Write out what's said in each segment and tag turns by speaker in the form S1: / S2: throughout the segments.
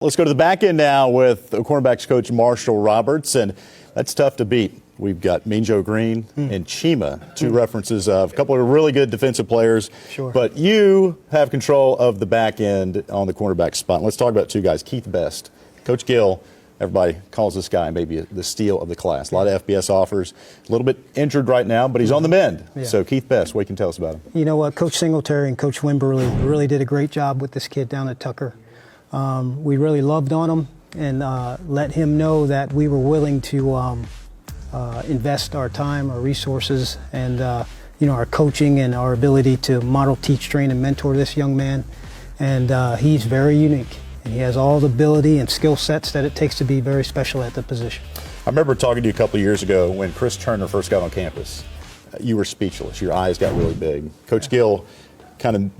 S1: Let's go to the back end now with cornerbacks coach Marshall Roberts, and that's tough to beat. We've got Mean Joe Green and Chima, two references of a couple of really good defensive players.
S2: Sure.
S1: But you have control of the back end on the cornerback spot. And let's talk about two guys. Keith Best, Coach Gill. Everybody calls this guy maybe the steal of the class. A lot of FBS offers. A little bit injured right now, but he's on the mend.
S2: Yeah.
S1: So Keith Best, what can you tell us about him?
S2: You know what? Coach Singletary and Coach Wimberly really did a great job with this kid down at Tucker. We really loved on him and let him know that we were willing to invest our time, our resources, and our coaching and our ability to model, teach, train, and mentor this young man. And he's very unique. And he has all the ability and skill sets that it takes to be very special at the position.
S1: I remember talking to you a couple of years ago when Chris Turner first got on campus. You were speechless. Your eyes got really big. Coach Gill kind of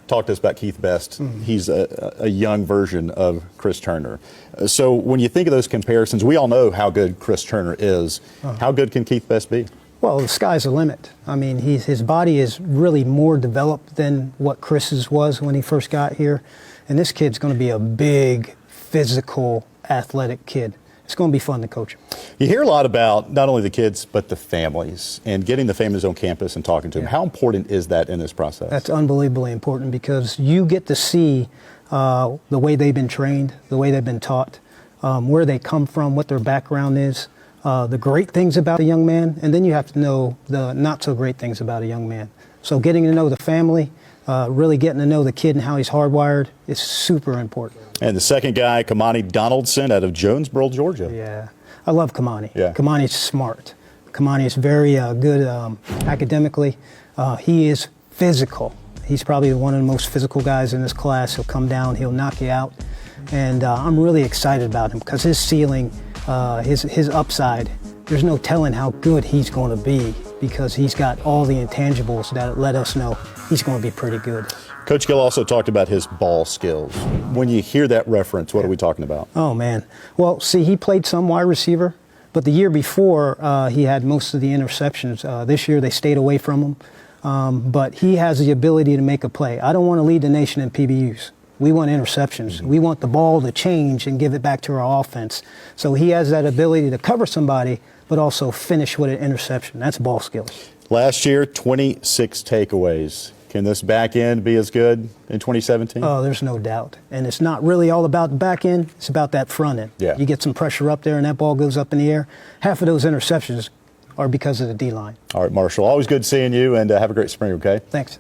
S1: talked to us about Keith Best. He's a young version of Chris Turner. So when you think of those comparisons, we all know how good Chris Turner is. How good can Keith Best be?
S2: Well, the sky's the limit. I mean, his body is really more developed than what Chris's was when he first got here. And this kid's going to be a big, physical, athletic kid. It's going to be fun to coach him.
S1: You hear a lot about not only the kids, but the families and getting the families on campus and talking to them. How important is that in this process?
S2: That's unbelievably important because you get to see the way they've been trained, the way they've been taught, where they come from, what their background is, the great things about a young man, and then you have to know the not so great things about a young man. So getting to know the family, really getting to know the kid and how he's hardwired is super important.
S1: And the second guy, Kamani Donaldson out of Jonesboro, Georgia.
S2: Yeah, I love Kamani.
S1: Yeah.
S2: Kamani's smart. Kamani is very good academically. He is physical. He's probably one of the most physical guys in this class. He'll come down, he'll knock you out. And I'm really excited about him because his ceiling, his upside, there's no telling how good he's going to be because he's got all the intangibles that let us know he's going to be pretty good.
S1: Coach Gill also talked about his ball skills. When you hear that reference, what are we talking about?
S2: Oh, man. Well, see, he played some wide receiver, but the year before he had most of the interceptions. This year they stayed away from him, but he has the ability to make a play. I don't want to lead the nation in PBUs. We want interceptions. We want the ball to change and give it back to our offense. So he has that ability to cover somebody, but also finish with an interception. That's ball skills.
S1: Last year, 26 takeaways. Can this back end be as good in 2017?
S2: Oh, there's no doubt. And it's not really all about the back end. It's about that front end.
S1: Yeah.
S2: You get some pressure up there and that ball goes up in the air. Half of those interceptions are because of the D-line.
S1: All right, Marshall, always good seeing you, and have a great spring, okay?
S2: Thanks.